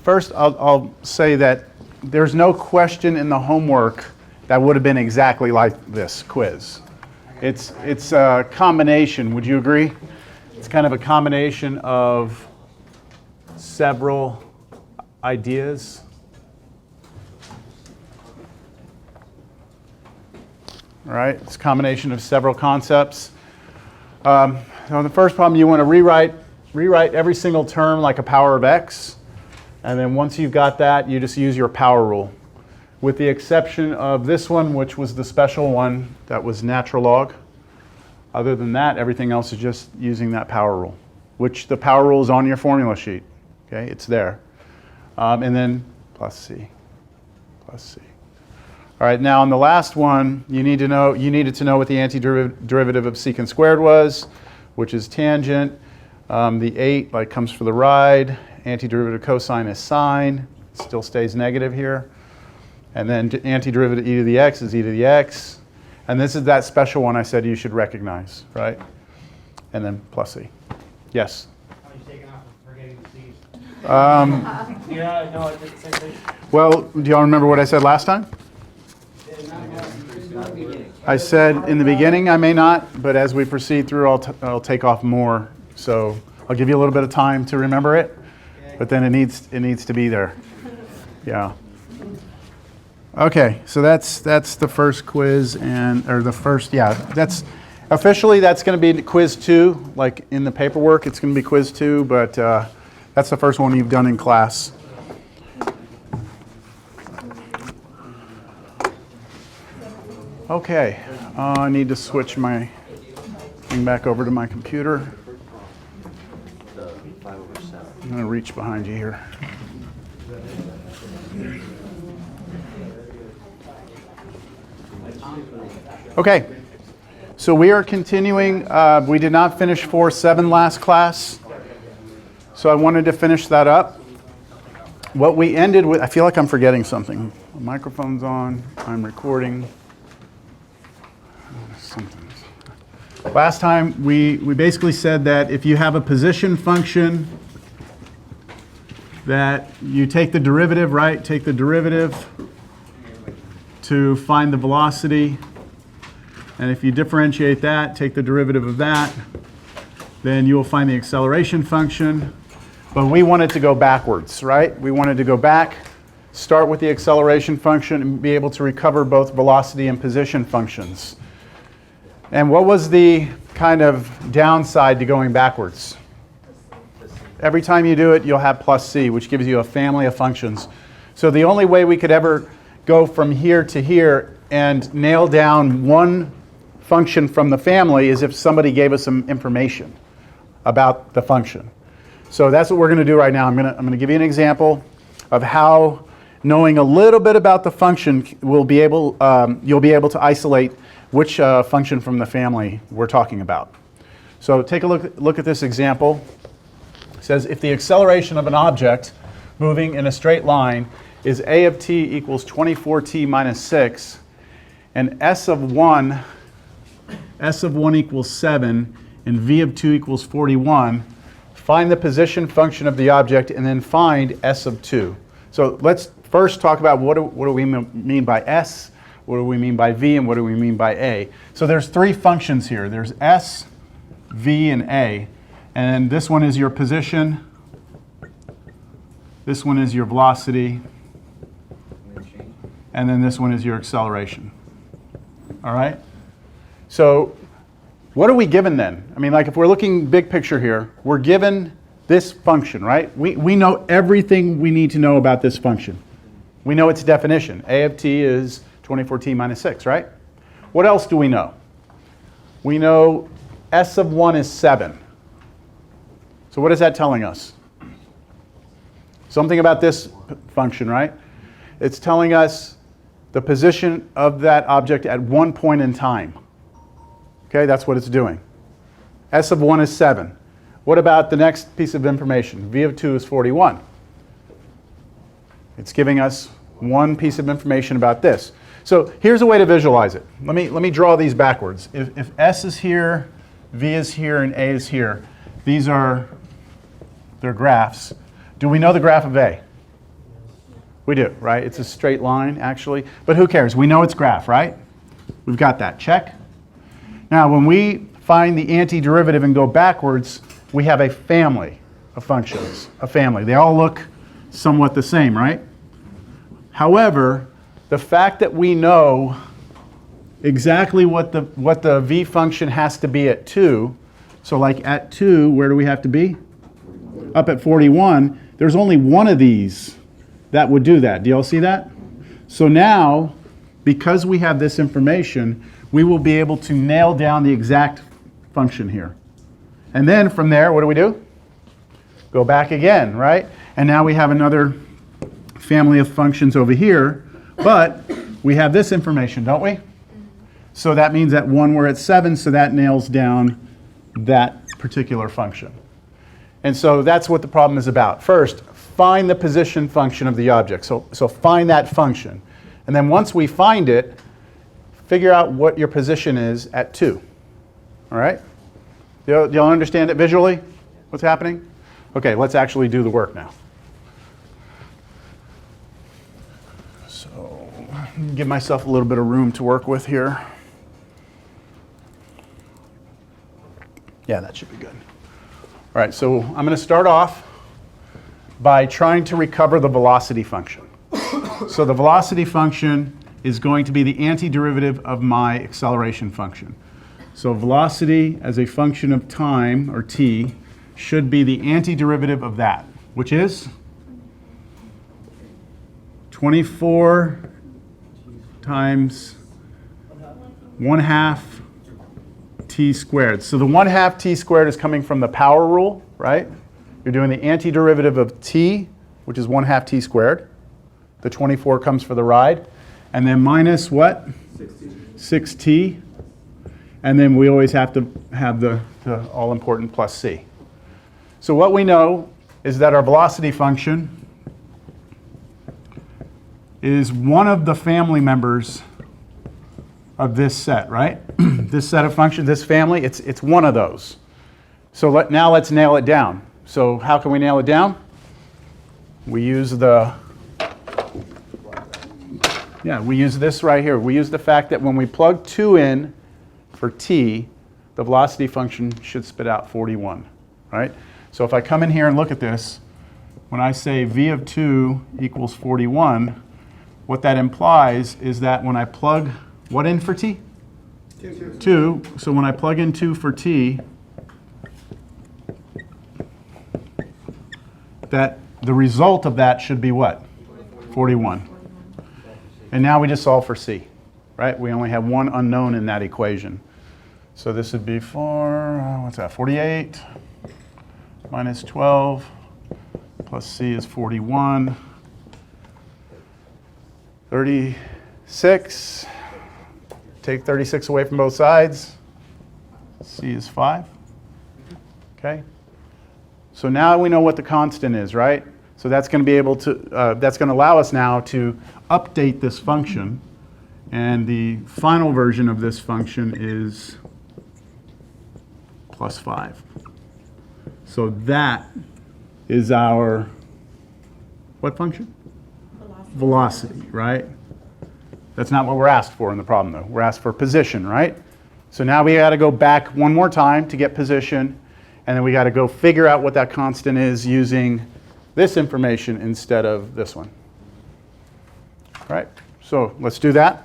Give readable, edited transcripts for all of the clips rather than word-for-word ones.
First, I'll say that there's no question in the homework that would have been exactly like this quiz. It's a combination, would you agree? It's kind of a combination of several ideas. All right, it's a combination of several concepts. So the first problem, you want to rewrite every single term like a power of x. And then once you've got that, you just use your power rule. With the exception of this one, which was the special one that was natural log. Other than that, everything else is just using that power rule, which the power rule is on your formula sheet. Okay, it's there. And then plus c, plus c. All right, now on the last one, you needed to know what the antiderivative of secant squared was, which is tangent. The 8 comes for the ride. Antiderivative cosine is sine. It still stays negative here. And then antiderivative e to the x is e to the x. And this is that special one I said you should recognize, right? And then plus c. Yes? How are you taking off and forgetting the c's? Yeah, no, I did the same thing. Well, do y'all remember what I said last time? I said in the beginning I may not, but as we proceed through, I'll take off more. So I'll give you a little bit of time to remember it, but then it needs to be there. Yeah. Okay, so that's the first quiz that's officially that's going to be quiz 2, like in the paperwork it's going to be quiz 2, but that's the first one you've done in class. Okay, I need to switch my thing back over to my computer. I'm going to reach behind you here. Okay, so we are continuing. We did not finish 4.7 last class, so I wanted to finish that up. What we ended with, I feel like I'm forgetting something. The microphone's on, I'm recording. Last time we basically said that if you have a position function that you take the derivative, right? Take the derivative to find the velocity. And if you differentiate that, take the derivative of that, then you will find the acceleration function. But we wanted to go backwards, right? We wanted to go back, start with the acceleration function, and be able to recover both velocity and position functions. And what was the kind of downside to going backwards? Every time you do it, you'll have plus c, which gives you a family of functions. So the only way we could ever go from here to here and nail down one function from the family is if somebody gave us some information about the function. So that's what we're going to do right now. I'm going to give you an example of how knowing a little bit about the function you'll be able to isolate which function from the family we're talking about. So take a look at this example. It says if the acceleration of an object moving in a straight line is a of t equals 24t minus 6, and s of 1 equals 7, and v of 2 equals 41, find the position function of the object, and then find s of 2. So let's first talk about what do we mean by s, what do we mean by v, and what do we mean by a. So there's three functions here. There's s, v, and a. And this one is your position. This one is your velocity. And then this one is your acceleration. All right? So what are we given then? I mean, like if we're looking big picture here, we're given this function, right? We know everything we need to know about this function. We know its definition. A of t is 24t minus 6, right? What else do we know? We know s of 1 is 7. So what is that telling us? Something about this function, right? It's telling us the position of that object at one point in time. Okay, that's what it's doing. S of 1 is 7. What about the next piece of information? V of 2 is 41. It's giving us one piece of information about this. So here's a way to visualize it. Let me draw these backwards. If S is here, V is here, and A is here, these are their graphs. Do we know the graph of A? We do, right? It's a straight line, actually. But who cares? We know its graph, right? We've got that. Check. Now, when we find the antiderivative and go backwards, we have a family of functions, a family. They all look somewhat the same, right? However, the fact that we know exactly what the v function has to be at 2, so like at 2, where do we have to be? Up at 41. There's only one of these that would do that. Do you all see that? So now, because we have this information, we will be able to nail down the exact function here. And then from there, what do? Go back again, right? And now we have another family of functions over here, but we have this information, don't we? So that means at 1 we're at 7, so that nails down that particular function. And so that's what the problem is about. First, find the position function of the object. So find that function. And then once we find it, figure out what your position is at 2. All right? Do y'all understand it visually? What's happening? Okay, let's actually do the work now. So give myself a little bit of room to work with here. Yeah, that should be good. All right, so I'm going to start off by trying to recover the velocity function. So the velocity function is going to be the antiderivative of my acceleration function. So velocity as a function of time, or t, should be the antiderivative of that, which is 24 times 1/2 t squared. So the 1/2 t squared is coming from the power rule, right? You're doing the antiderivative of t, which is 1/2 t squared. The 24 comes for the ride. And then minus what? 6t. And then we always have to have the all-important plus c. So what we know is that our velocity function is one of the family members of this set, right? This set of functions, this family, it's one of those. So now let's nail it down. So how can we nail it down? We use we use this right here. We use the fact that when we plug 2 in for t, the velocity function should spit out 41, right? So if I come in here and look at this, when I say v of 2 equals 41, what that implies is that when I plug what in for t? 2. So when I plug in 2 for t, that the result of that should be what? 41. And now we just solve for c, right? We only have one unknown in that equation. So this would be 48 minus 12 plus c is 41. 36. Take 36 away from both sides. C is 5. Okay. So now we know what the constant is, right? So that's going to be able to, that's going to allow us now to update this function. And the final version of this function is plus 5. So that is our, what function? Velocity, right? That's not what we're asked for in the problem, though. We're asked for position, right? So now we got to go back one more time to get position, and then we got to go figure out what that constant is using this information instead of this one. All right, so let's do that.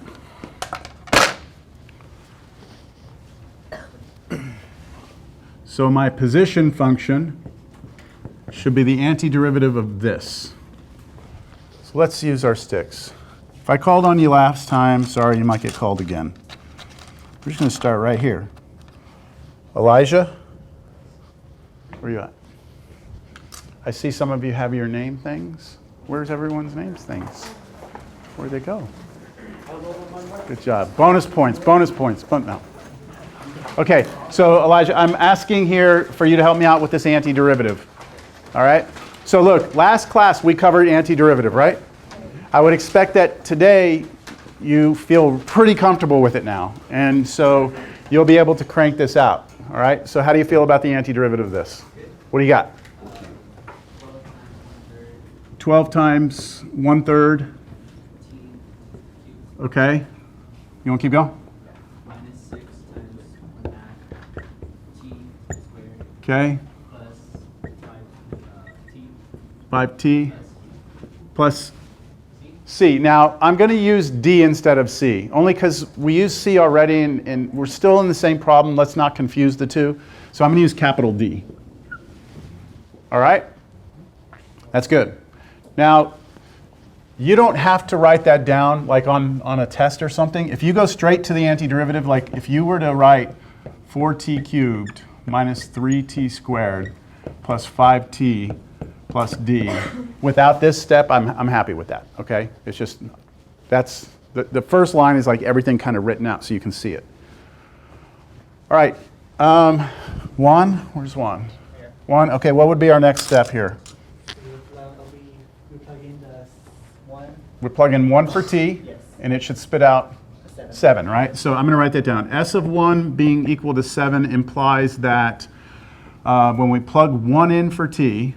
So my position function should be the antiderivative of this. So let's use our sticks. If I called on you last time, sorry, you might get called again. We're just going to start right here. Elijah, where are you at? I see some of you have your name things. Where's everyone's names things? Where'd they go? Good job. Bonus points, bonus points. No. Okay, so Elijah, I'm asking here for you to help me out with this antiderivative. All right? So look, last class we covered antiderivative, right? I would expect that today you feel pretty comfortable with it now. And so you'll be able to crank this out. All right? So how do you feel about the antiderivative of this? What do you got? 12 times 1/3. Okay. You want to keep going? Minus 6 times 1/2 t squared Okay. plus 5t 5t plus c. Now, I'm going to use d instead of c, only because we use c already, and we're still in the same problem. Let's not confuse the two. So I'm going to use capital D. All right? That's good. Now, you don't have to write that down like on a test or something. If you go straight to the antiderivative, like if you were to write 4t cubed minus 3t squared plus 5t plus d, without this step, I'm happy with that, okay? It's just, that's, the first line is like everything kind of written out so you can see it. All right, Juan, where's Juan? Here. Juan, okay, what would be our next step here? We plug in the 1. We plug in 1 for t, Yes. and it should spit out 7. 7, right? So I'm going to write that down. S of 1 being equal to 7 implies that when we plug 1 in for t,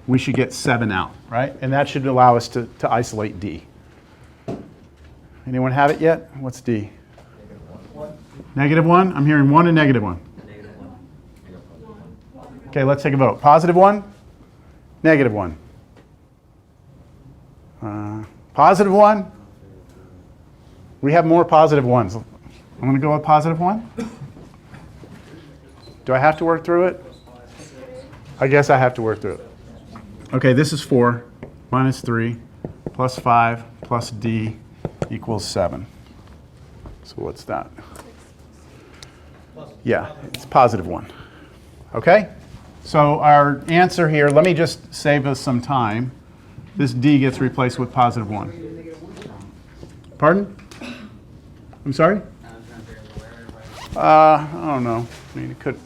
we should get 7 out, right? And that should allow us to isolate d. Anyone have it yet? What's d? Negative 1? I'm hearing 1 and negative 1. Okay, let's take a vote. Positive 1? Negative 1? Positive 1? We have more positive 1s. I'm going to go with positive 1. Do I have to work through it? I guess I have to work through it. Okay, this is 4 minus 3 plus 5 plus d equals 7. So what's that? Yeah, it's positive 1. Okay? So our answer here, let me just save us some time. This d gets replaced with positive 1. Pardon? I'm sorry? I don't know. I mean, it could.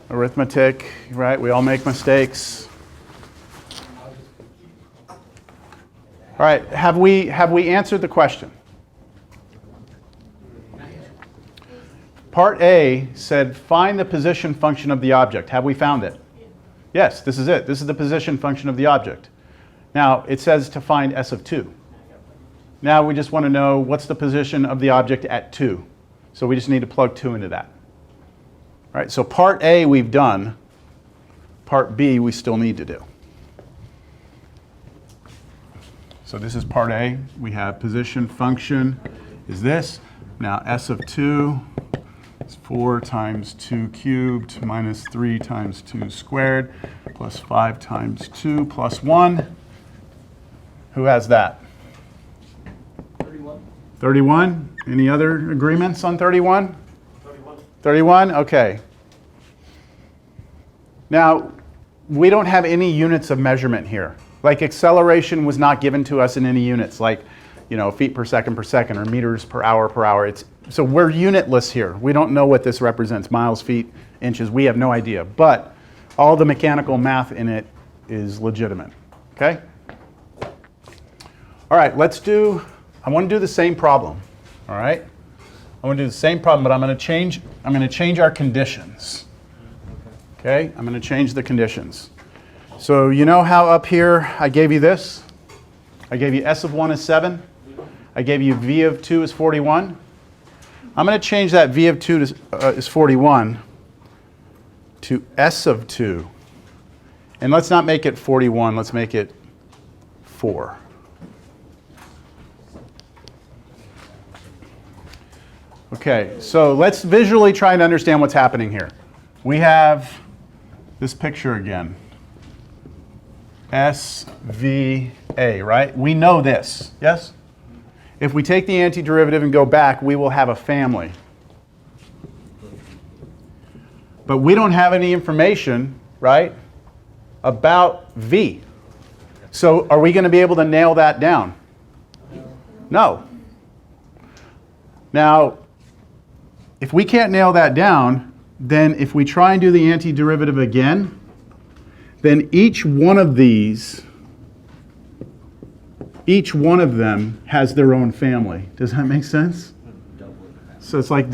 Arithmetic, right? We all make mistakes. All right, have we answered the question? Part A said find the position function of the object. Have we found it? Yes, this is it. This is the position function of the object. Now, it says to find S of 2. Now we just want to know what's the position of the object at 2. So we just need to plug 2 into that. All right, so part A we've done. Part B we still need to do. So this is part A. We have position function is this. Now S of 2 is 4 times 2 cubed minus 3 times 2 squared plus 5 times 2 plus 1. Who has that? 31. 31? Any other agreements on 31? 31. 31? Okay. Now, we don't have any units of measurement here. Like acceleration was not given to us in any units, like, you know, feet per second or meters per hour. So we're unitless here. We don't know what this represents, miles, feet, inches. We have no idea. But all the mechanical math in it is legitimate. Okay? All right, I want to do the same problem. All right? I want to do the same problem, but I'm going to change our conditions. Okay? I'm going to change the conditions. So you know how up here I gave you this? I gave you S of 1 is 7. I gave you V of 2 is 41. I'm going to change that V of 2 is 41 to S of 2. And let's not make it 41. Let's make it 4. Okay, so let's visually try and understand what's happening here. We have this picture again. SVA, right? We know this, yes? If we take the antiderivative and go back, we will have a family. But we don't have any information, right, about V. So are we going to be able to nail that down? No. Now, if we can't nail that down, then if we try and do the antiderivative again, then each one of them has their own family. Does that make sense? So it's like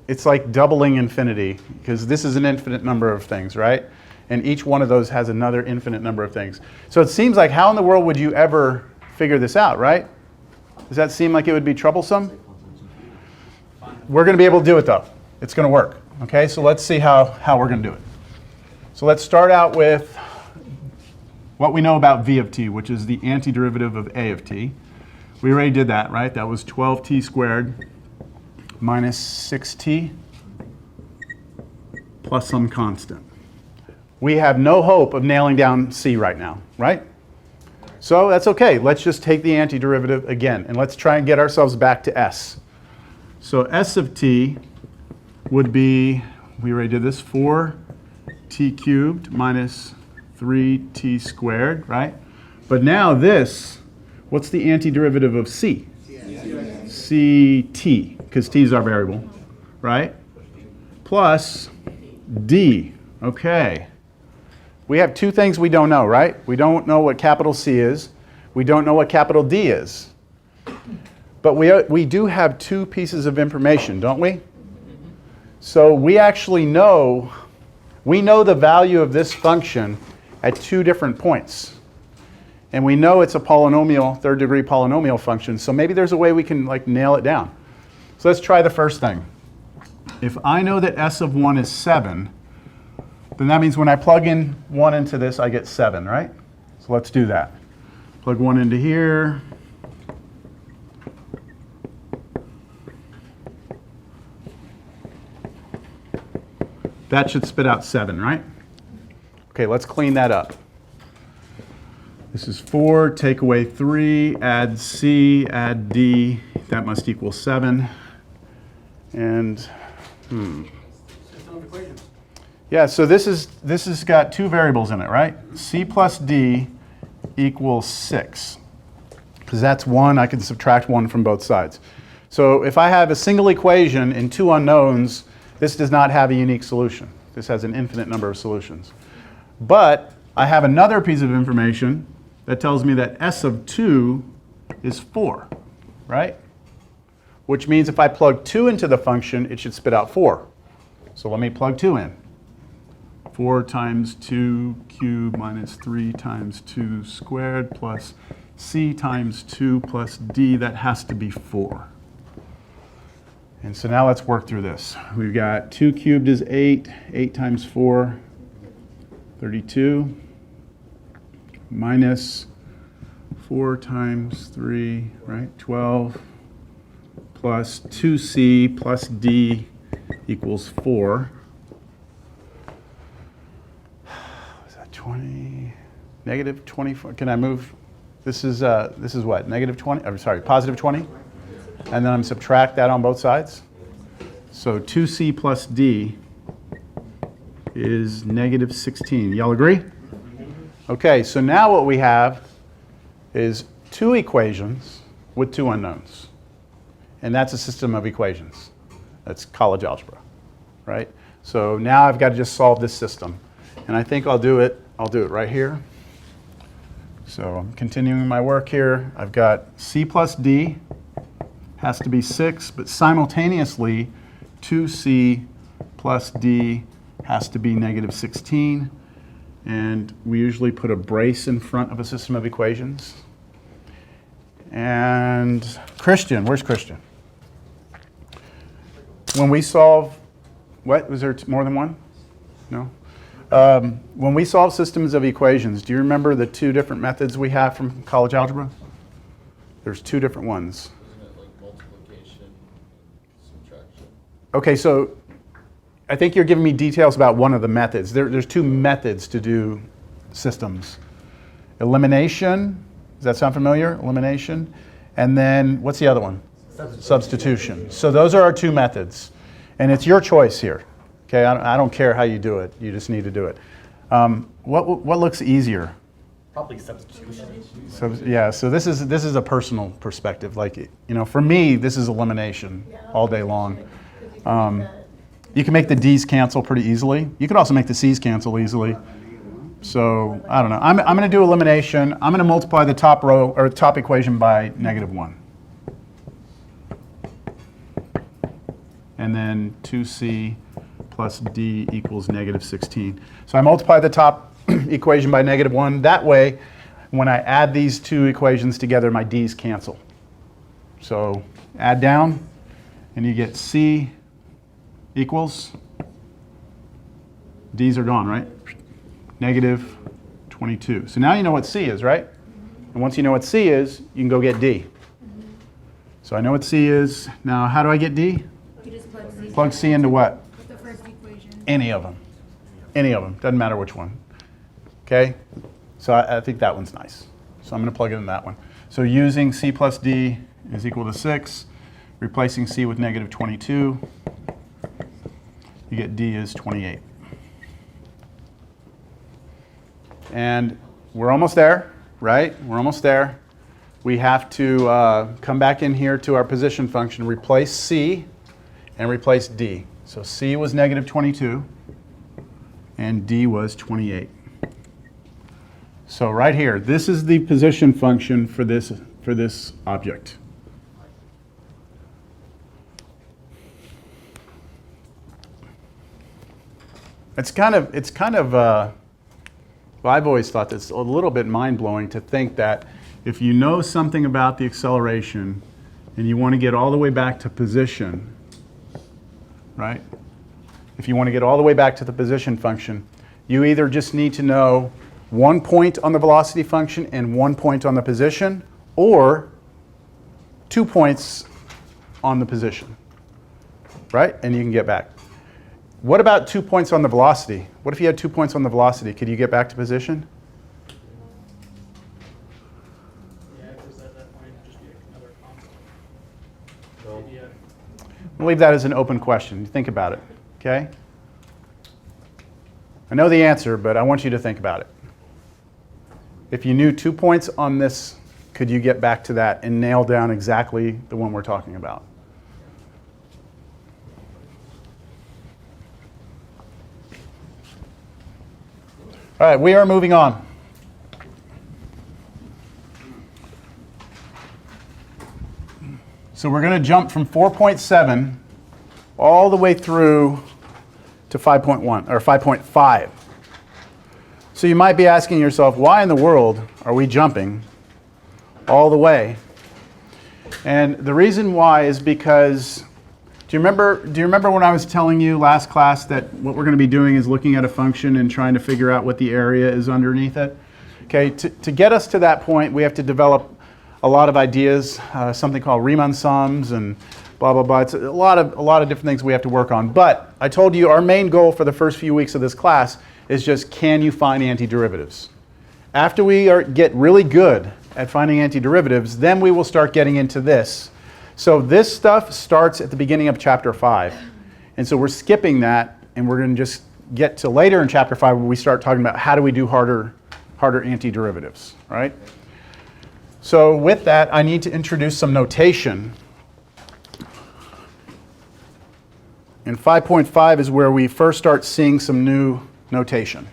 it's like doubling infinity, because this is an infinite number of things, right? And each one of those has another infinite number of things. So it seems like, how in the world would you ever figure this out, right? Does that seem like it would be troublesome? We're going to be able to do it, though. It's going to work. Okay, so let's see how we're going to do it. So let's start out with what we know about v of t, which is the antiderivative of a of t. We already did that, right? That was 12t squared minus 6t plus some constant. We have no hope of nailing down c right now, right? So that's okay. Let's just take the antiderivative again, and let's try and get ourselves back to s. So s of t would be, we already did this, 4t cubed minus 3t squared, right? But now this, what's the antiderivative of c? ct, because t is our variable, right? Plus d, okay. We have two things we don't know, right? We don't know what capital C is. We don't know what capital D is. But we do have two pieces of information, don't we? So we actually know, the value of this function at two different points. And we know it's a polynomial, third degree polynomial function. So maybe there's a way we can like nail it down. So let's try the first thing. If I know that s of 1 is 7, then that means when I plug in 1 into this, I get 7, right? So let's do that. Plug 1 into here. That should spit out 7, right? Okay, let's clean that up. This is 4, take away 3, add c, add d. That must equal 7. And, System of equations. yeah, so this has got two variables in it, right? C plus d equals 6. Because that's 1, I can subtract 1 from both sides. So if I have a single equation in two unknowns, this does not have a unique solution. This has an infinite number of solutions. But I have another piece of information that tells me that s of 2 is 4, right? Which means if I plug 2 into the function, it should spit out 4. So let me plug 2 in. 4 times 2 cubed minus 3 times 2 squared plus c times 2 plus d, that has to be 4. And so now let's work through this. We've got 2 cubed is 8, 8 times 4, 32, minus 4 times 3, right, 12, plus 2c plus d equals 4. Is that 20? Negative 24. Can I move? This is what? Negative 20? I'm sorry, positive 20? And then I'm subtract that on both sides. So 2c plus d is negative 16. Y'all agree? Okay, so now what we have is two equations with two unknowns. And that's a system of equations. That's college algebra, right? So now I've got to just solve this system. And I think I'll do it right here. So I'm continuing my work here. I've got c plus d has to be 6, but simultaneously 2c plus d has to be negative 16. And we usually put a brace in front of a system of equations. And Christian, where's Christian? When we solve, what, was there more than one? No? When we solve systems of equations, do you remember the two different methods we have from college algebra? There's two different ones. Isn't it like multiplication, subtraction? Okay, so I think you're giving me details about one of the methods. There's two methods to do systems. Elimination, does that sound familiar? Elimination. And then, what's the other one? Substitution. So those are our two methods. And it's your choice here. Okay, I don't care how you do it. You just need to do it. What looks easier? Probably substitution. So yeah, so this is a personal perspective. Like, you know, for me, this is elimination all day long. You can make the D's cancel pretty easily. You could also make the C's cancel easily. So I don't know. I'm going to do elimination. I'm going to multiply the top row or top equation by -1. and then 2c plus d equals negative 16. So I multiply the top equation by negative 1. That way, when I add these two equations together, my d's cancel. So add down, and you get c equals, d's are gone, right? Negative 22. So now you know what c is, right? And once you know what c is, you can go get d. So I know what c is. Now, how do I get d? You just plug C. Plug c into what? With the first equation. Any of them. Any of them. Doesn't matter which one. Okay? So I think that one's nice. So I'm going to plug it in that one. So using c plus d is equal to 6. Replacing c with negative 22. You get d is 28. And we're almost there, right? We're almost there. We have to come back in here to our position function, replace c, and replace d. So c was negative 22, and d was 28. So right here, this is the position function for this object. It's kind of well, I've always thought this a little bit mind-blowing to think that if you know something about the acceleration and you want to get all the way back to position, right? If you want to get all the way back to the position function, you either just need to know 1 point on the velocity function and 1 point on the position, or 2 points on the position, right? And you can get back. What about 2 points on the velocity? What if you had 2 points on the velocity? Could you get back to position? Yeah, because at that point it'd just be another constant. No. Maybe We'll leave that as an open question. Think about it, okay? I know the answer, but I want you to think about it. If you knew 2 points on this, could you get back to that and nail down exactly the one we're talking about? All right, we are moving on. So we're going to jump from 4.7 all the way through to 5.1 or 5.5. So you might be asking yourself, why in the world are we jumping all the way? And the reason why is because, do you remember when I was telling you last class that what we're going to be doing is looking at a function and trying to figure out what the area is underneath it? Okay, to get us to that point, we have to develop a lot of ideas, something called Riemann sums and blah, blah, blah. It's a lot of different things we have to work on. But I told you our main goal for the first few weeks of this class is just, can you find antiderivatives? After we get really good at finding antiderivatives, then we will start getting into this. So this stuff starts at the beginning of chapter 5. And so we're skipping that, and we're going to just get to later in chapter 5 where we start talking about how do we do harder antiderivatives, right? So with that, I need to introduce some notation. And 5.5 is where we first start seeing some new notation.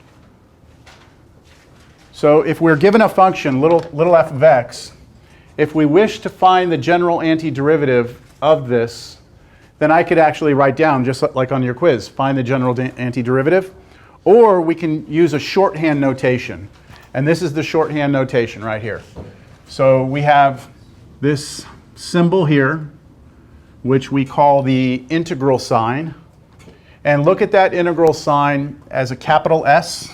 So if we're given a function, little f of x, if we wish to find the general antiderivative of this, then I could actually write down, just like on your quiz, find the general antiderivative. Or we can use a shorthand notation. And this is the shorthand notation right here. So we have this symbol here, which we call the integral sign. And look at that integral sign as a capital S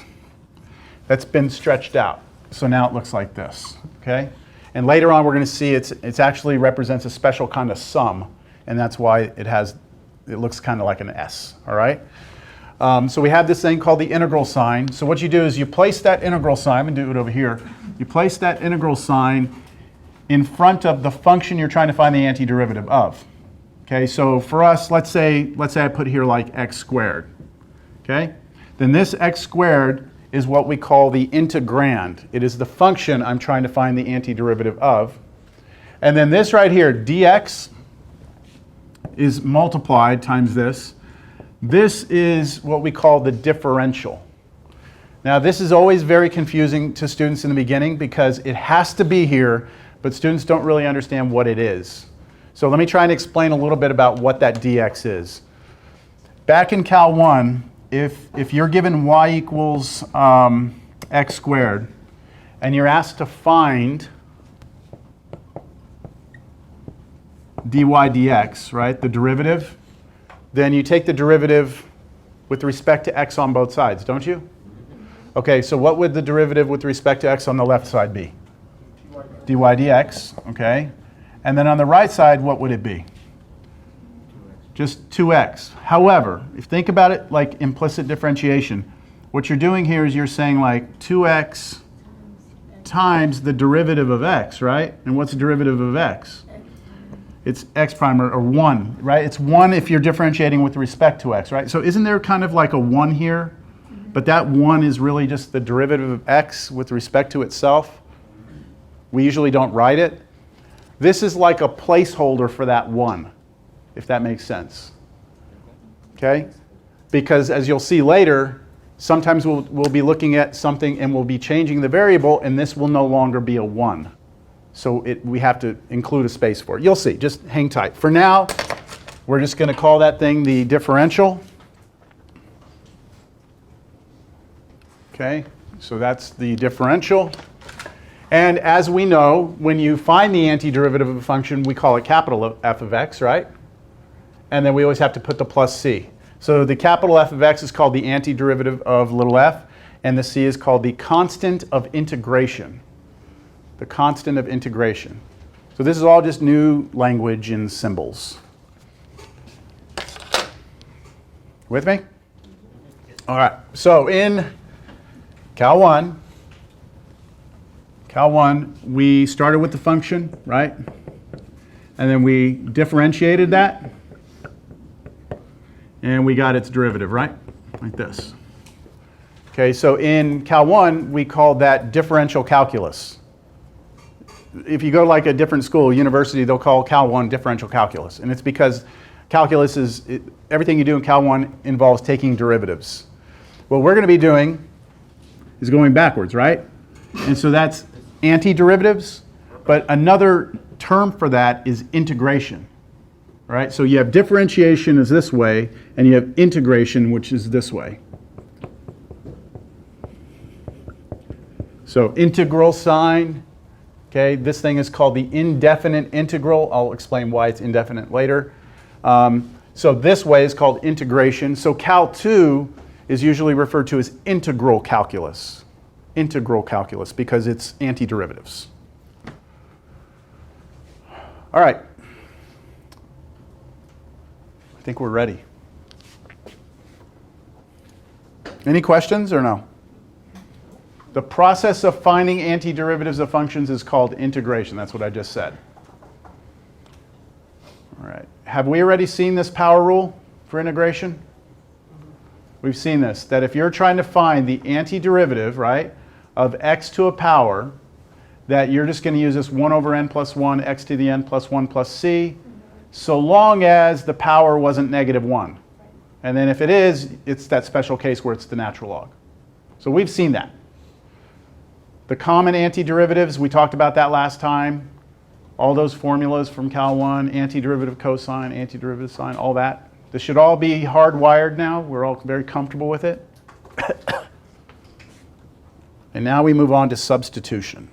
that's been stretched out. So now it looks like this, okay? And later on we're going to see it actually represents a special kind of sum, and that's why it looks kind of like an S, all right? So we have this thing called the integral sign. So what you do is you place that integral sign, and do it over here. You place that integral sign in front of the function you're trying to find the antiderivative of. Okay, so for us, let's say I put here like x squared. Okay, then this x squared is what we call the integrand. It is the function I'm trying to find the antiderivative of. And then this right here, dx, is multiplied times this. This is what we call the differential. Now this is always very confusing to students in the beginning because it has to be here, but students don't really understand what it is. So let me try and explain a little bit about what that dx is. Back in Cal 1, if you're given y equals x squared, and you're asked to find dy dx, right, the derivative, then you take the derivative with respect to x on both sides, don't you? Okay, so what would the derivative with respect to x on the left side be? Dy dx, okay. And then on the right side, what would it be? Just 2x. However, if you think about it like implicit differentiation, what you're doing here is you're saying like 2x times the derivative of x, right? And what's the derivative of x? It's x prime or 1, right? It's 1 if you're differentiating with respect to x, right? So isn't there kind of like a 1 here? But that 1 is really just the derivative of x with respect to itself. We usually don't write it. This is like a placeholder for that 1, if that makes sense. Okay? Because as you'll see later, sometimes we'll be looking at something and we'll be changing the variable, and this will no longer be a 1. So we have to include a space for it. You'll see. Just hang tight. For now, we're just going to call that thing the differential. Okay? So that's the differential. And as we know, when you find the antiderivative of a function, we call it capital F of x, right? And then we always have to put the plus c. So the capital F of x is called the antiderivative of little f, and the c is called the constant of integration. The constant of integration. So this is all just new language and symbols. With me? All right. So in Cal 1, we started with the function, right? And then we differentiated that. And we got its derivative, right? Like this. Okay, so in Cal 1, we called that differential calculus. If you go to like a different school, university, they'll call Cal 1 differential calculus. And it's because calculus is, everything you do in Cal 1 involves taking derivatives. What we're going to be doing is going backwards, right? And so that's antiderivatives, but another term for that is integration, right? So you have differentiation is this way, and you have integration, which is this way. So integral sign, okay, this thing is called the indefinite integral. I'll explain why it's indefinite later. So this way is called integration. So Cal 2 is usually referred to as integral calculus. Integral calculus because it's antiderivatives. All right. I think we're ready. Any questions or no? The process of finding antiderivatives of functions is called integration. That's what I just said. All right. Have we already seen this power rule for integration? We've seen this, that if you're trying to find the antiderivative, right, of x to a power, that you're just going to use this 1 over n plus 1, x to the n plus 1 plus c, so long as the power wasn't negative 1. And then if it is, it's that special case where it's the natural log. So we've seen that. The common antiderivatives, we talked about that last time. All those formulas from Cal 1, antiderivative cosine, antiderivative sine, all that. This should all be hardwired now. We're all very comfortable with it. And now we move on to substitution.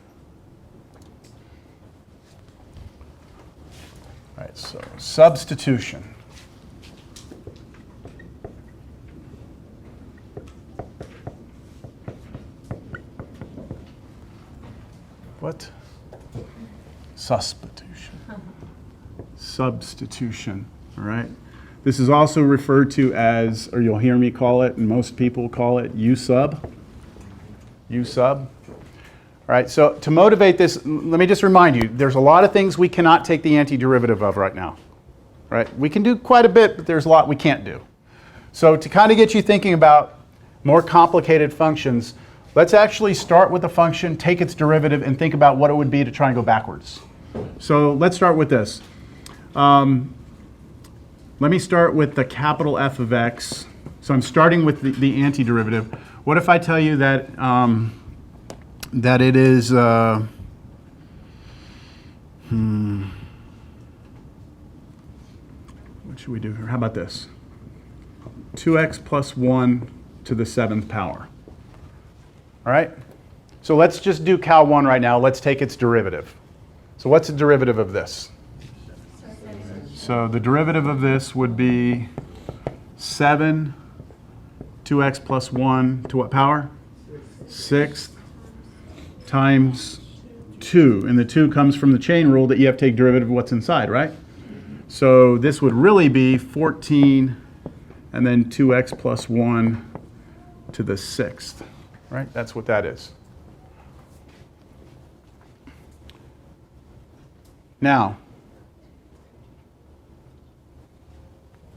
All right, so substitution. What? Substitution. Substitution, all right? This is also referred to as, or you'll hear me call it, and most people call it U sub. U sub. All right, so to motivate this, let me just remind you, there's a lot of things we cannot take the antiderivative of right now. Right? We can do quite a bit, but there's a lot we can't do. So to kind of get you thinking about more complicated functions, let's actually start with a function, take its derivative, and think about what it would be to try and go backwards. So let's start with this. Let me start with the capital F of x. So I'm starting with the antiderivative. What if I tell you that, that it is, should we do here? How about this? 2x plus 1 to the 7th power. All right? So let's just do Cal 1 right now. Let's take its derivative. So what's the derivative of this? So the derivative of this would be 7, 2x plus 1 to what power? 6th times 2. And the 2 comes from the chain rule that you have to take derivative of what's inside, right? So this would really be 14 and then 2x plus 1 to the 6th, right? That's what that is. Now,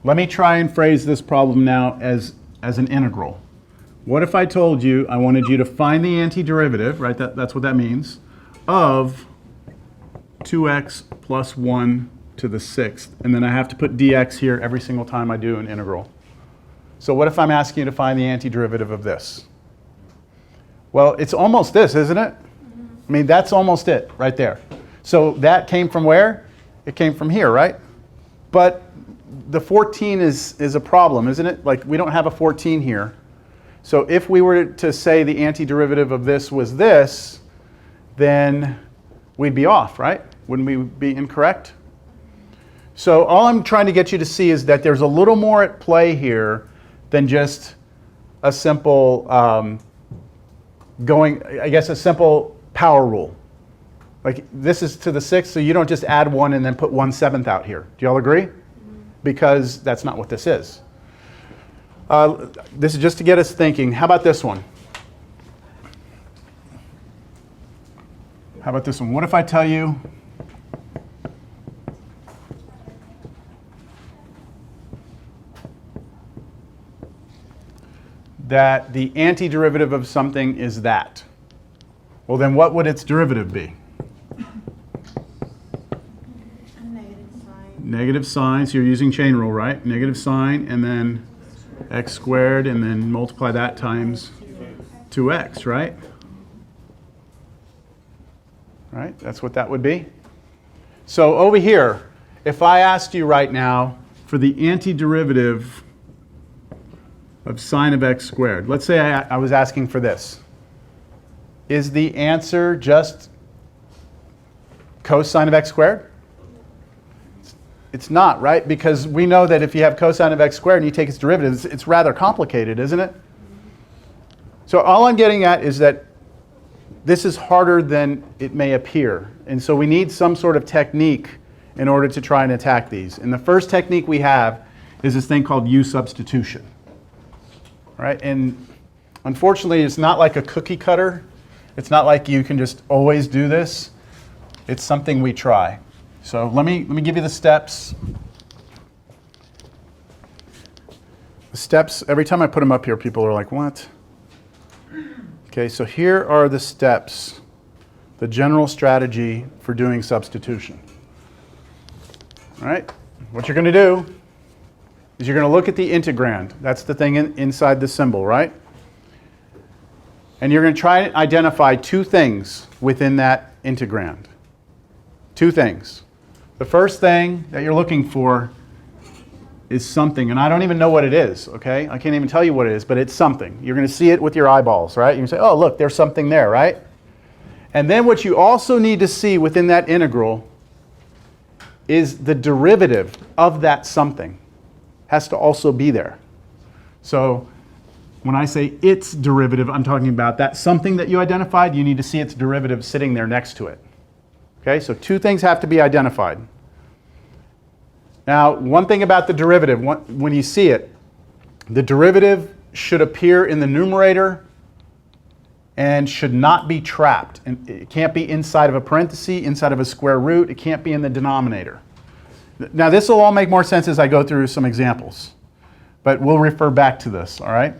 let me try and phrase this problem now as an integral. What if I told you I wanted you to find the antiderivative, right? That's what that means, of 2x plus 1 to the 6th. And then I have to put dx here every single time I do an integral. So what if I'm asking you to find the antiderivative of this? Well, it's almost this, isn't it? I mean, that's almost it right there. So that came from where? It came from here, right? But the 14 is a problem, isn't it? Like, we don't have a 14 here. So if we were to say the antiderivative of this was this, then we'd be off, right? Wouldn't we be incorrect? So all I'm trying to get you to see is that there's a little more at play here than just a simple a simple power rule. Like, this is to the 6th, so you don't just add 1 and then put 1/7 out here. Do y'all agree? Because that's not what this is. This is just to get us thinking. How about this one? How about this one? What if I tell you that the antiderivative of something is that? Well, then what would its derivative be? A negative sign. Negative sign, so you're using chain rule, right? Negative sign, and then x squared, and then multiply that times 2x, right? Right, that's what that would be. So over here, if I asked you right now for the antiderivative of sine of x squared, let's say I was asking for this. Is the answer just cosine of x squared? It's not, right? Because we know that if you have cosine of x squared and you take its derivative, it's rather complicated, isn't it? So all I'm getting at is that this is harder than it may appear. And so we need some sort of technique in order to try and attack these. And the first technique we have is this thing called U substitution. Right? And unfortunately, it's not like a cookie cutter. It's not like you can just always do this. It's something we try. So let me give you the steps. The steps, every time I put them up here, people are like, what? Okay, so here are the steps, the general strategy for doing substitution. All right, what you're going to do is you're going to look at the integrand. That's the thing inside the symbol, right? And you're going to try and identify two things within that integrand. Two things. The first thing that you're looking for is something, and I don't even know what it is, okay? I can't even tell you what it is, but it's something. You're going to see it with your eyeballs, right? You can say, oh, look, there's something there, right? And then what you also need to see within that integral is the derivative of that something. Has to also be there. So when I say its derivative, I'm talking about that something that you identified. You need to see its derivative sitting there next to it. Okay, so two things have to be identified. Now, one thing about the derivative, when you see it, the derivative should appear in the numerator and should not be trapped. And it can't be inside of a parenthesis, inside of a square root. It can't be in the denominator. Now, this will all make more sense as I go through some examples, but we'll refer back to this, all right?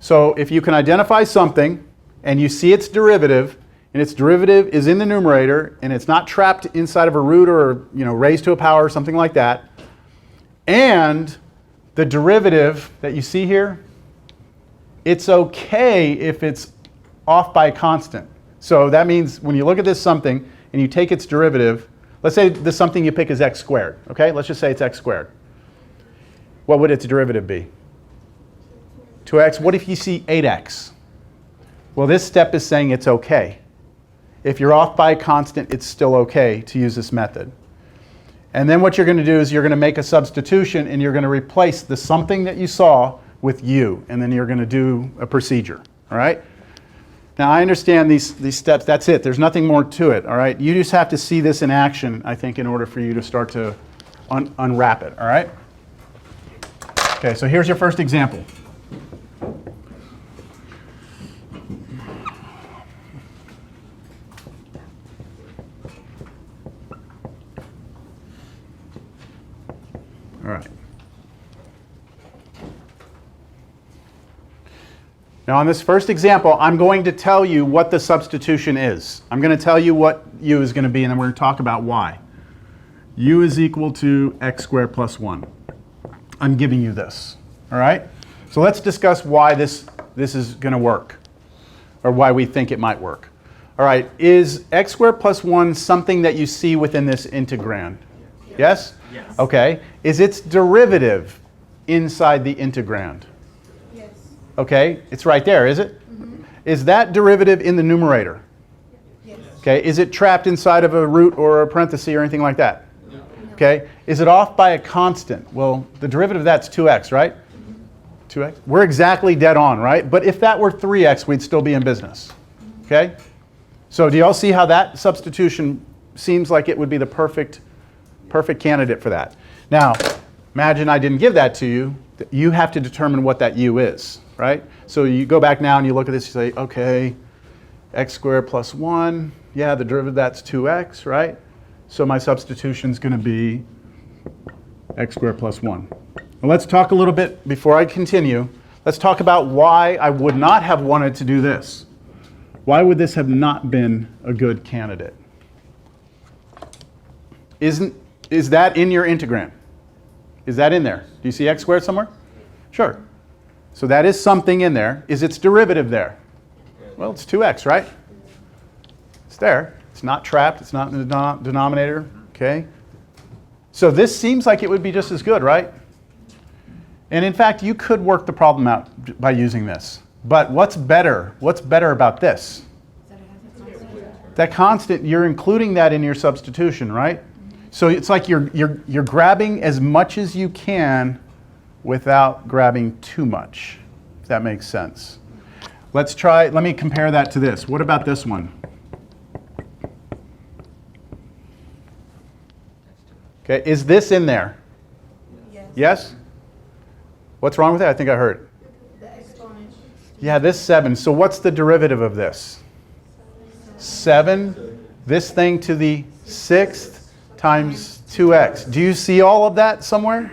So if you can identify something and you see its derivative, and its derivative is in the numerator, and it's not trapped inside of a root or raised to a power or something like that, and the derivative that you see here, it's okay if it's off by a constant. So that means when you look at this something and you take its derivative, let's say the something you pick is x squared, okay? Let's just say it's x squared. what would its derivative be? 2x. What if you see 8x? Well, this step is saying it's okay. If you're off by a constant, it's still okay to use this method. And then what you're going to do is you're going to make a substitution, and you're going to replace the something that you saw with u, and then you're going to do a procedure. All right? Now, I understand these steps. That's it. There's nothing more to it. All right? You just have to see this in action, I think, in order for you to start to unwrap it. All right? Okay, so here's your first example. All right. Now on this first example, I'm going to tell you what the substitution is. I'm going to tell you what u is going to be, and then we're going to talk about why. U is equal to x squared plus 1. I'm giving you this. All right? So let's discuss why this is going to work, or why we think it might work. All right, is x squared plus 1 something that you see within this integrand? Yes? Yes. Okay. Is its derivative inside the integrand? Yes. Okay. It's right there, is it? Mm-hmm. Is that derivative in the numerator? Yes. Okay. Is it trapped inside of a root or a parenthesis or anything like that? No. Okay. Is it off by a constant? Well, the derivative of that's 2x, right? 2x? We're exactly dead on, right? But if that were 3x, we'd still be in business. Okay? So do y'all see how that substitution seems like it would be the perfect candidate for that? Now, imagine I didn't give that to you. You have to determine what that u is, right? So you go back now and you look at this, you say, okay, x squared plus 1. Yeah, the derivative of that's 2x, right? So my substitution is going to be x squared plus 1. Well, let's talk a little bit, before I continue, let's talk about why I would not have wanted to do this. Why would this have not been a good candidate? Is that in your integrand? Is that in there? Do you see x squared somewhere? Sure. So that is something in there. Is its derivative there? Well, it's 2x, right? It's there. It's not trapped. It's not in the denominator. Okay. So this seems like it would be just as good, right? And in fact, you could work the problem out by using this. But what's better? What's better about this? That constant, you're including that in your substitution, right? So it's like you're grabbing as much as you can without grabbing too much, if that makes sense. Let me compare that to this. What about this one? Okay, is this in there? Yes. Yes? What's wrong with it? I think I heard it. The exponent. Yeah, this 7. So what's the derivative of this? 7. This thing to the 6th times 2x. Do you see all of that somewhere?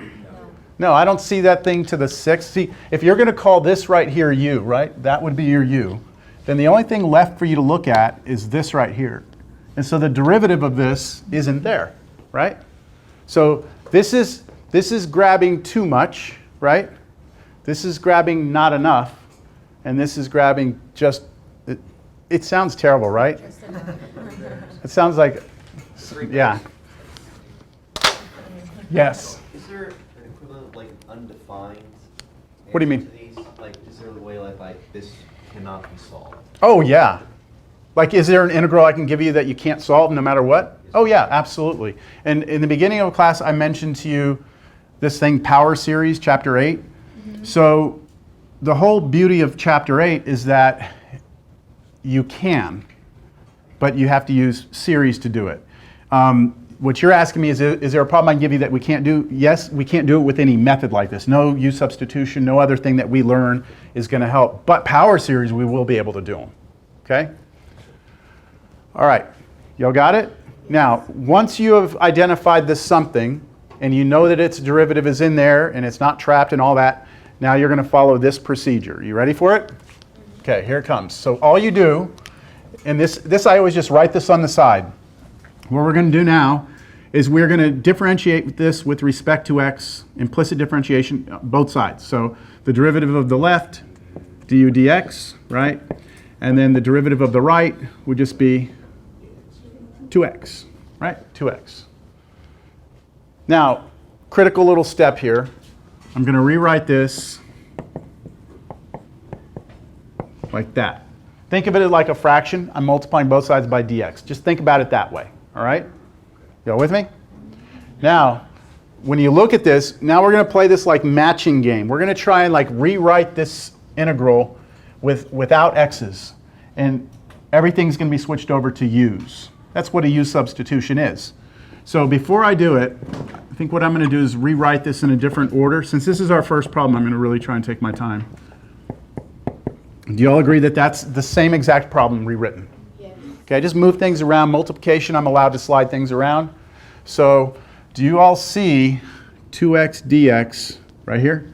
No, I don't see that thing to the 6th. See, if you're going to call this right here u, right? That would be your u. Then the only thing left for you to look at is this right here. And so the derivative of this isn't there, right? So this is grabbing too much, right? This is grabbing not enough. And this is grabbing just, it sounds terrible, right? It sounds like, yeah. Yes. Is there an equivalent of like undefined? What do you mean? answer to these? Like, is there a way like this cannot be solved? Oh, yeah. Like, is there an integral I can give you that you can't solve no matter what? Oh, yeah, absolutely. And in the beginning of class, I mentioned to you this thing, Power Series, Chapter 8. So the whole beauty of Chapter 8 is that you can, but you have to use series to do it. What you're asking me is there a problem I can give you that we can't do? Yes, we can't do it with any method like this. No u substitution, no other thing that we learn is going to help. But power series, we will be able to do them. Okay? All right. Y'all got it? Now, once you have identified this something, and you know that its derivative is in there, and it's not trapped and all that, now you're going to follow this procedure. You ready for it? Okay, here it comes. So all you do, and this I always just write this on the side. What we're going to do now is we're going to differentiate this with respect to x, implicit differentiation, both sides. So the derivative of the left, du dx, right? And then the derivative of the right would just be 2x, right? 2x. Now, critical little step here. I'm going to rewrite this like that. Think of it like a fraction. I'm multiplying both sides by dx. Just think about it that way, all right? You all with me? Now, when you look at this, now we're going to play this like matching game. We're going to try and like rewrite this integral without x's. And everything's going to be switched over to u's. That's what a u substitution is. So before I do it, I think what I'm going to do is rewrite this in a different order. Since this is our first problem, I'm going to really try and take my time. Do you all agree that that's the same exact problem rewritten? Yes. Okay, just move things around. Multiplication, I'm allowed to slide things around. So do you all see 2x dx right here?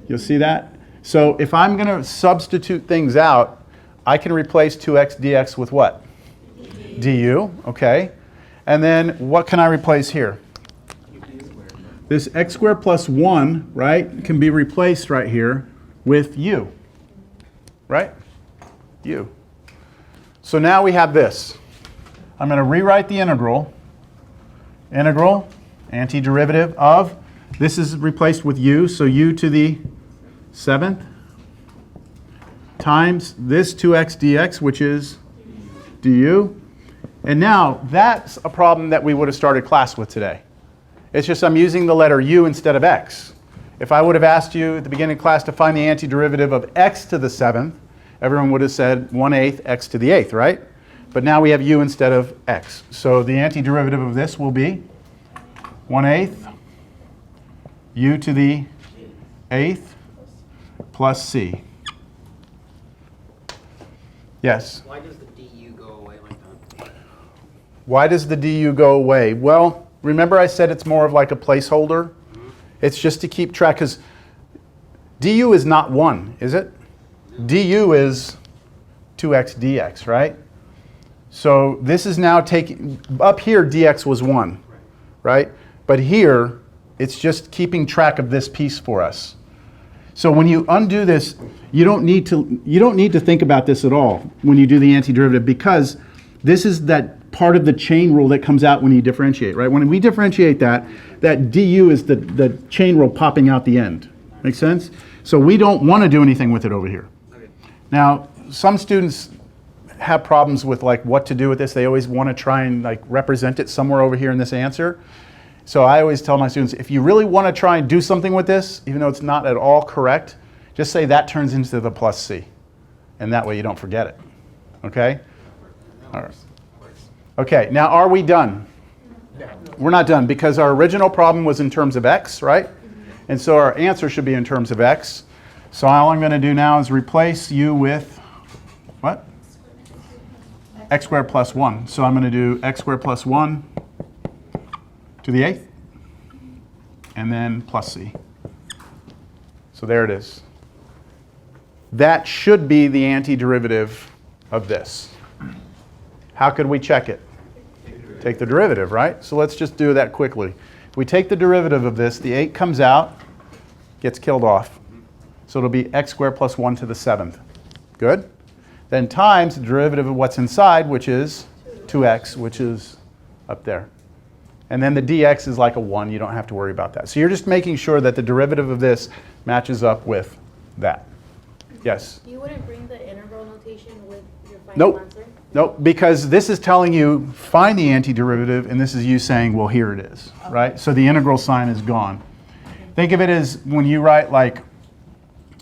You'll see that? So if I'm going to substitute things out, I can replace 2x dx with what? Du, okay. And then what can I replace here? This x squared plus 1, right, can be replaced right here with u, right? U. So now we have this. I'm going to rewrite the integral, antiderivative of, this is replaced with u, so u to the 7th, times this 2x dx, which is du. And now, that's a problem that we would have started class with today. It's just I'm using the letter u instead of x. If I would have asked you at the beginning of class to find the antiderivative of x to the 7th, everyone would have said 1/8 x to the 8th, right? But now we have u instead of x. So the antiderivative of this will be 1/8 u to the 8th plus c. Yes? Why does the du go away like that? Why does the du go away? Well, remember I said it's more of like a placeholder? It's just to keep track, because du is not 1, is it? Du is 2x dx, right? So this is now taking, up here dx was 1, right? But here, it's just keeping track of this piece for us. So when you undo this, you don't need to think about this at all when you do the antiderivative, because this is that part of the chain rule that comes out when you differentiate, right? When we differentiate that du is the chain rule popping out the end. Make sense? So we don't want to do anything with it over here. Okay. Now, some students have problems with like what to do with this. They always want to try and like represent it somewhere over here in this answer. So I always tell my students, if you really want to try and do something with this, even though it's not at all correct, just say that turns into the plus c. And that way you don't forget it. Okay? All right. Okay, now are we done? We're not done, because our original problem was in terms of x, right? And so our answer should be in terms of x. So all I'm going to do now is replace u with what? X squared plus 1. So I'm going to do x squared plus 1 to the 8th, and then plus c. So there it is. That should be the antiderivative of this. How could we check it? Take the derivative, right? So let's just do that quickly. If we take the derivative of this, the 8 comes out, gets killed off. So it'll be x squared plus 1 to the 7th. Good? Then times the derivative of what's inside, which is 2x, which is up there. And then the dx is like a 1. You don't have to worry about that. So you're just making sure that the derivative of this matches up with that. Yes? You wouldn't bring the integral notation with your final Nope. answer? Nope, because this is telling you find the antiderivative, and this is you saying, well, here it is, right? So the integral sign is gone. Think of it as when you write like,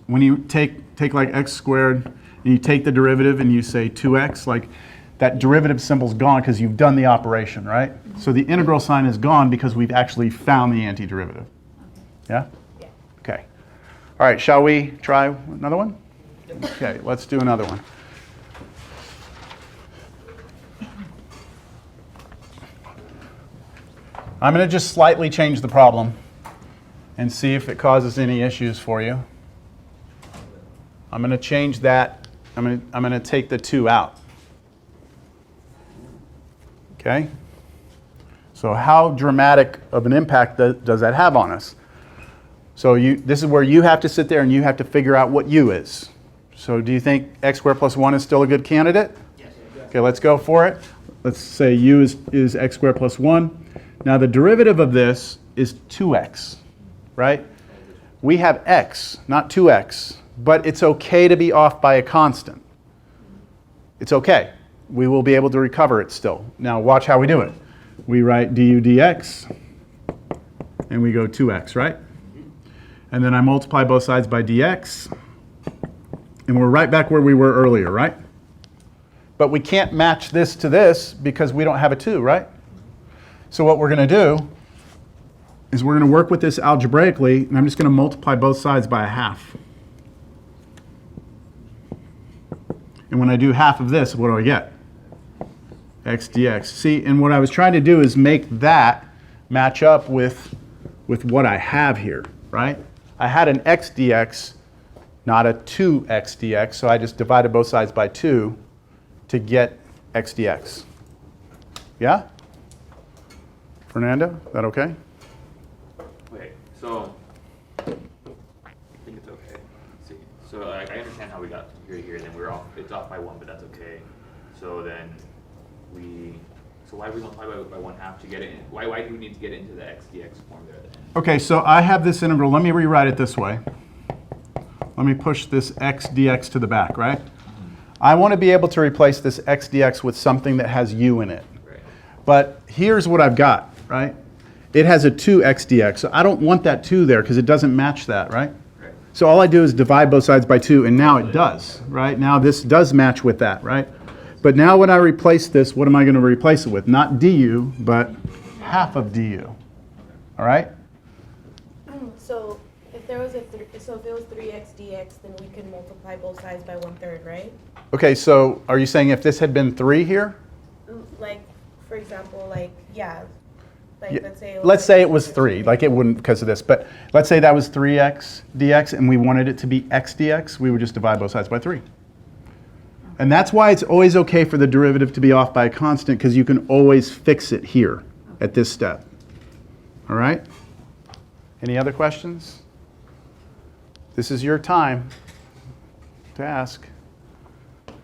when you take like x squared, and you take the derivative and you say 2x, like that derivative symbol's gone because you've done the operation, right? So the integral sign is gone because we've actually found the antiderivative. Yeah? Yeah. Okay. All right, shall we try another one? Okay, let's do another one. I'm going to just slightly change the problem and see if it causes any issues for you. I'm going to change that. I'm going to take the 2 out. Okay? So how dramatic of an impact does that have on us? So this is where you have to sit there and you have to figure out what u is. So do you think x squared plus 1 is still a good candidate? Yes. Okay, let's go for it. Let's say u is x squared plus 1. Now the derivative of this is 2x, right? we have x, not 2x, but it's okay to be off by a constant. It's okay. We will be able to recover it still. Now watch how we do it. We write du dx, and we go 2x, right? And then I multiply both sides by dx, and we're right back where we were earlier, right? But we can't match this to this because we don't have a 2, right? So what we're going to do is we're going to work with this algebraically, and I'm just going to multiply both sides by a half. And when I do half of this, what do I get? X dx. See, and what I was trying to do is make that match up with what I have here, right? I had an x dx, not a 2x dx, so I just divided both sides by 2 to get x dx. Yeah? Fernando, is that okay? Wait, so I think it's okay. Let's see, so I understand how we got here, then we're off. It's off by 1, but that's okay. So then why do we multiply by 1/2 to get it? Why do we need to get it into the x dx form there then? Okay, so I have this integral. Let me rewrite it this way. Let me push this x dx to the back, right? I want to be able to replace this x dx with something that has u in it. Right. But here's what I've got, right? It has a 2x dx, so I don't want that 2 there because it doesn't match that, right? Right. So all I do is divide both sides by 2, and now it does, right? Now this does match with that, right? But now when I replace this, what am I going to replace it with? Not du, but half of du, all right? So if there was if it was 3x dx, then we can multiply both sides by 1/3, right? Okay, so are you saying if this had been 3 here? Like, for example, like, yeah. Like, Yeah, let's say it was 3, like it wouldn't because of this, but let's say that was 3x dx and we wanted it to be x dx, we would just divide both sides by 3. And that's why it's always okay for the derivative to be off by a constant, because you can always fix it here at this step. All right? Any other questions? This is your time to ask. All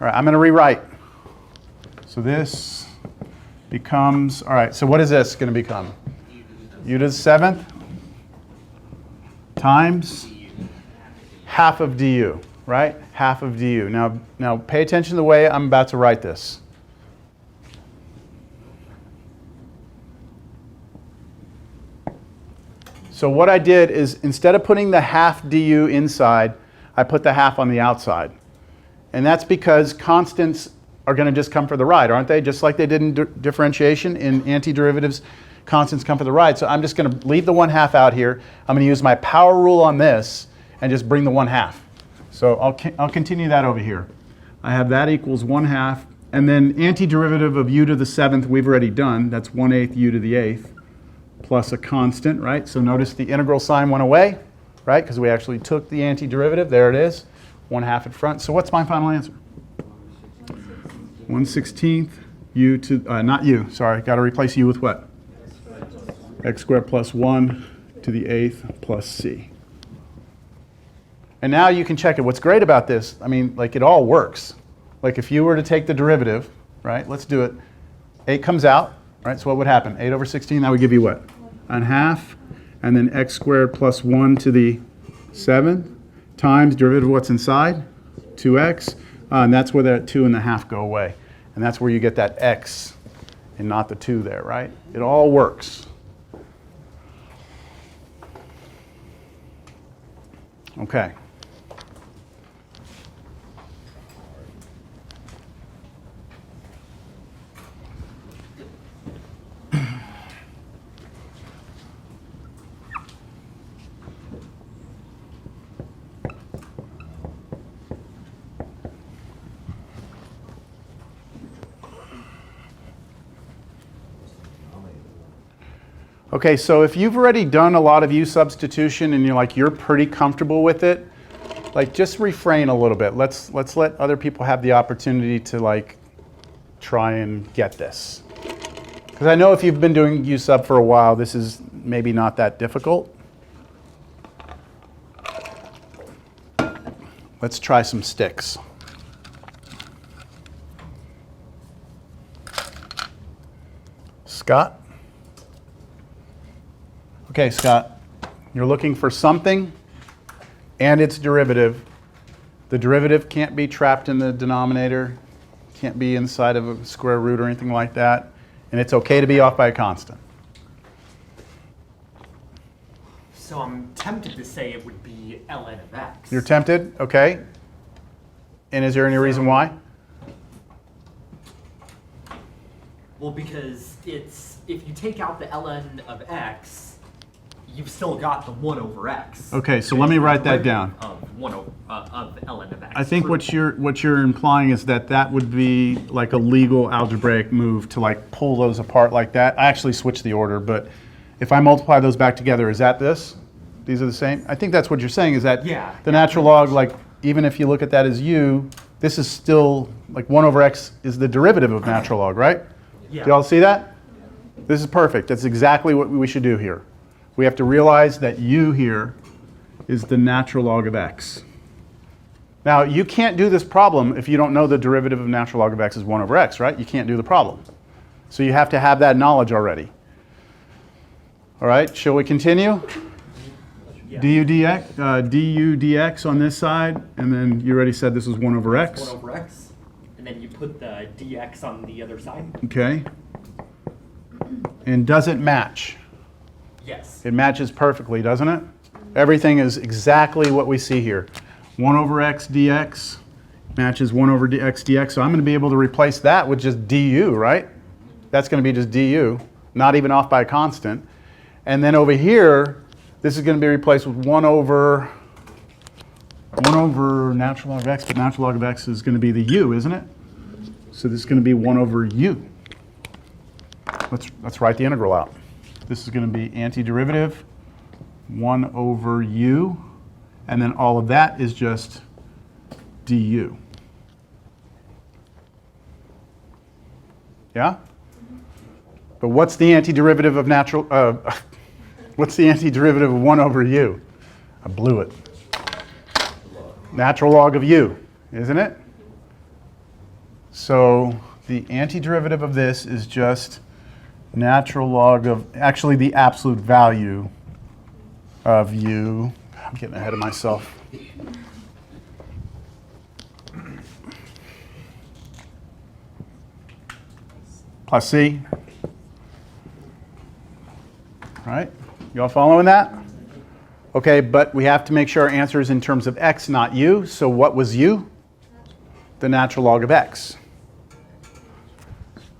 right, I'm going to rewrite. So this becomes, all right, so what is this going to become? U to the 7th times half of du, right? Half of du. Now pay attention to the way I'm about to write this. So what I did is, instead of putting the half du inside, I put the half on the outside. And that's because constants are going to just come for the ride, aren't they? Just like they did in differentiation, in antiderivatives, constants come for the ride. So I'm just going to leave the 1/2 out here. I'm going to use my power rule on this and just bring the 1/2. So I'll continue that over here. I have that equals 1/2. And then antiderivative of u to the 7th we've already done. That's 1/8 u to the 8th plus a constant, right? So notice the integral sign went away, right? Because we actually took the antiderivative. There it is, 1/2 at front. So what's my final answer? 1/16 u to, not u, sorry. Got to replace u with what? X squared plus 1 to the 8th plus c. And now you can check it. What's great about this, I mean, like, it all works. Like, if you were to take the derivative, right, let's do it. 8 comes out, right, so what would happen? 8 over 16, that would give you what? 1/2, and then x squared plus 1 to the 7th times derivative of what's inside, 2x, and that's where that 2 and the half go away. And that's where you get that x and not the 2 there, right? It all works. Okay. Okay, so if you've already done a lot of u substitution and you're pretty comfortable with it, like, just refrain a little bit. Let's let other people have the opportunity to, like, try and get this. Because I know if you've been doing u sub for a while, this is maybe not that difficult. Let's try some sticks. Scott? Okay, Scott, You're looking for something and its derivative. The derivative can't be trapped in the denominator, can't be inside of a square root or anything like that, and it's okay to be off by a constant. So I'm tempted to say it would be ln of x. You're tempted, okay? And is there any reason why? Well, because it's, if you take out the ln of x, you've still got the 1 over x. Okay, so let me write that down. Of 1 over, of ln of x. I think what you're implying is that that would be like a legal algebraic move to like pull those apart like that. I actually switched the order, but if I multiply those back together, is that this? These are the same? I think that's what you're saying, is that Yeah. the natural log, like even if you look at that as u, this is still like 1 over x is the derivative of natural log, right? Yeah. Do y'all see that? This is perfect. That's exactly what we should do here. We have to realize that u here is the natural log of x. Now, you can't do this problem if you don't know the derivative of natural log of x is 1 over x, right? You can't do the problem. So you have to have that knowledge already. All right, shall we continue? Yeah. du dx on this side, and then you already said this is 1 over x. 1 over x. And then you put the dx on the other side. Okay. And does it match? Yes. It matches perfectly, doesn't it? Everything is exactly what we see here. 1 over x dx matches 1 over x dx. So I'm going to be able to replace that with just du, right? That's going to be just du, not even off by a constant. And then over here, this is going to be replaced with 1 over natural log of x, but natural log of x is going to be the u, isn't it? So this is going to be 1 over u. Let's write the integral out. This is going to be antiderivative 1 over u, and then all of that is just du. Yeah? But what's the antiderivative of what's the antiderivative of 1 over u? I blew it. Natural log of u, isn't it? So the antiderivative of this is just natural log of, actually the absolute value of u. I'm getting ahead of myself. Plus c. Right? You all following that? Okay, but we have to make sure our answer is in terms of x, not u. So what was u? The natural log of x.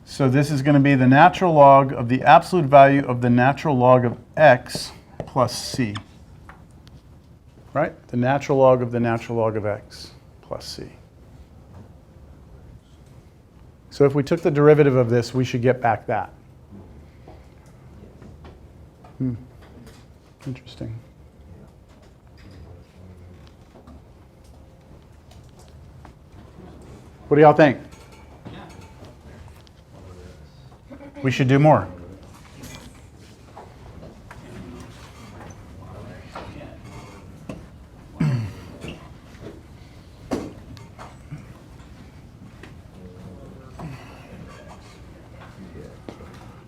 So this is going to be the natural log of the absolute value of the natural log of x plus c. Right? The natural log of the natural log of x plus c. So if we took the derivative of this, we should get back that. Interesting. What do y'all think? We should do more.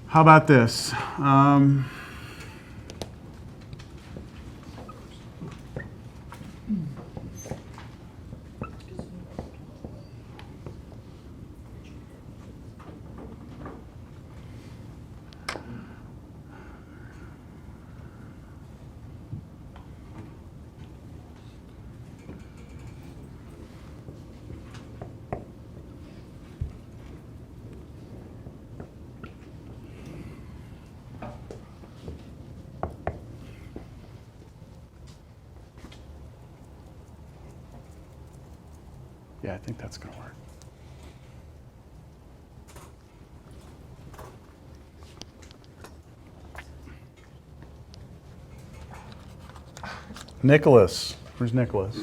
How about this? Yeah, I think that's going to work. Nicholas. Where's Nicholas?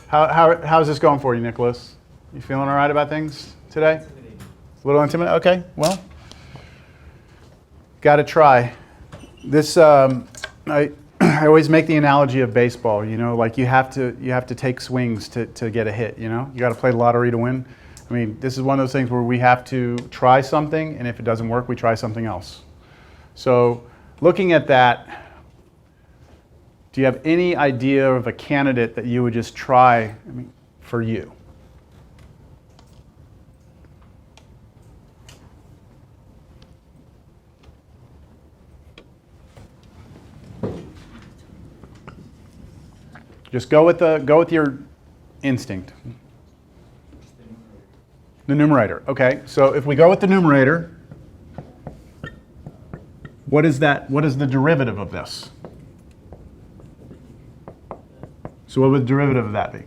How's this going for you, Nicholas? You feeling all right about things today? A little intimidated? Okay, well, got to try. This, I always make the analogy of baseball, you know, like you have to take swings to get a hit, you know? You got to play the lottery to win. I mean, this is one of those things where we have to try something, and if it doesn't work, we try something else. So looking at that, Do you have any idea of a candidate that you would just try, for you? Just go with your instinct. The numerator. Okay, so if we go with the numerator, what is that? What is the derivative of this? So what would the derivative of that be?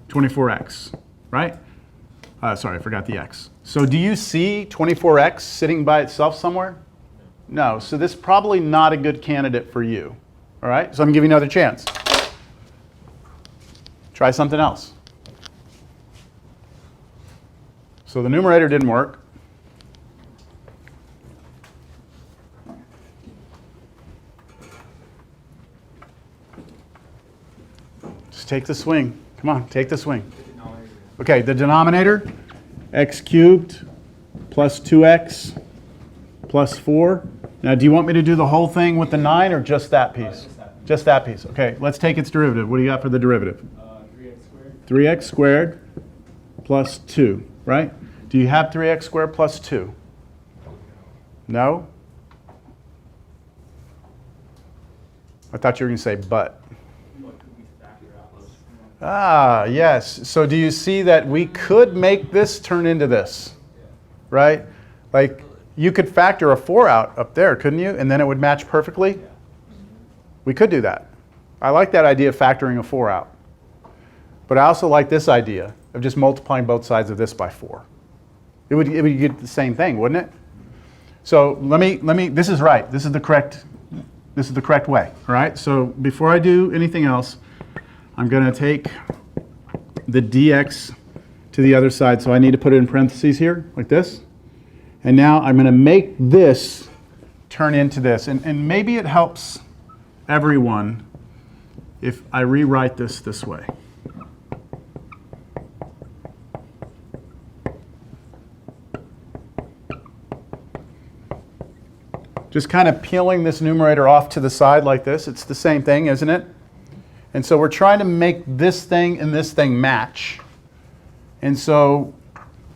24x, right? Sorry, I forgot the x. So do you see 24x sitting by itself somewhere? No, so this is probably not a good candidate for you. All right, so I'm giving you another chance. Try something else. So the numerator didn't work. Just take the swing. Come on, take the swing. Okay, the denominator, x cubed plus 2x plus 4. Now, do you want me to do the whole thing with the 9 or just that piece? Just that piece. Okay, let's take its derivative. What do you got for the derivative? 3x squared. 3x squared plus 2, right? Do you have 3x squared plus 2? No? I thought you were going to say but. What could we factor out? Ah, yes. So do you see that we could make this turn into this, right? Like you could factor a 4 out up there, couldn't you? And then it would match perfectly? We could do that. I like that idea of factoring a 4 out. But I also like this idea of just multiplying both sides of this by 4. It would get the same thing, wouldn't it? So let me, this is right. This is the correct way, all right? So before I do anything else, I'm going to take the dx to the other side. So I need to put it in parentheses here, like this. And now I'm going to make this turn into this. And maybe it helps everyone if I rewrite this way. Just kind of peeling this numerator off to the side like this. It's the same thing, isn't it? And so we're trying to make this thing and this thing match. And so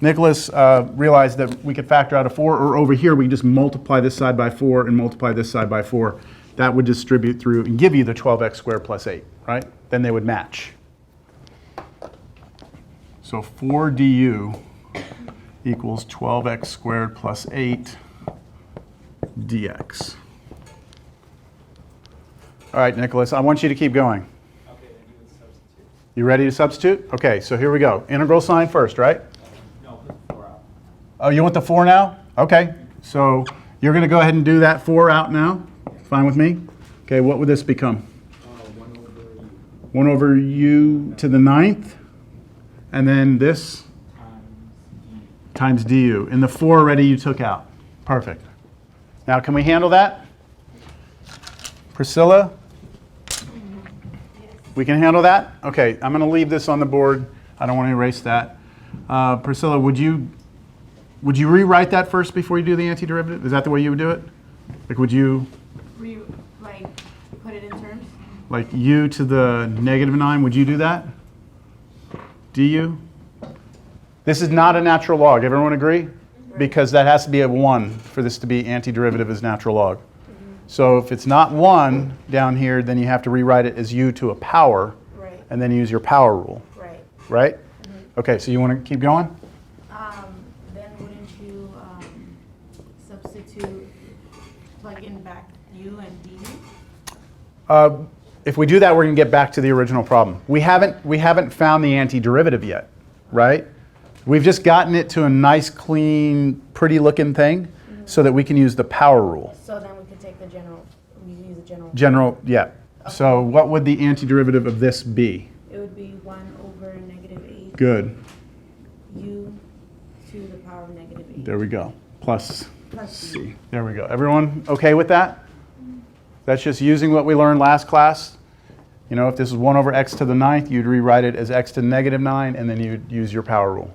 Nicholas realized that we could factor out a 4, or over here we can just multiply this side by 4 and multiply this side by 4. That would distribute through and give you the 12x squared plus 8, right? Then they would match. So 4 du equals 12x squared plus 8 dx. All right, Nicholas, I want you to keep going. Okay, then you would substitute. You ready to substitute? Okay, so here we go. Integral sign first, right? No, put the 4 out. Oh, you want the 4 now? Okay, so you're going to go ahead and do that 4 out now. Fine with me? Okay, what would this become? 1 over u 1 over u to the 9th, and then this times times du. And the 4 already you took out. Perfect. Now, can we handle that? Priscilla? We can handle that? Okay, I'm going to leave this on the board. I don't want to erase that. Priscilla, would you rewrite that first before you do the antiderivative? Is that the way you would do it? Like, would you, Like, put it in terms? like u to the -9, would you do that? Du? This is not a natural log. Everyone agree? Because that has to be a 1 for this to be antiderivative as natural log. So if it's not 1 down here, then you have to rewrite it as u to a power, Right, and then use your power rule, right. right? Okay, so you want to keep going? Then wouldn't you substitute, plug in back u and du? If we do that, we're going to get back to the original problem. We haven't found the antiderivative yet, right? We've just gotten it to a nice, clean, pretty-looking thing so that we can use the power rule. So then we could take the general, we use the general. General, yeah. So what would the antiderivative of this be? It would be 1 over -8 Good. u to the power of -8. There we go. Plus Plus c. There we go. Everyone okay with that? That's just using what we learned last class. You know, if this is 1 over x to the 9th, you'd rewrite it as x to the -9, and then you'd use your power rule.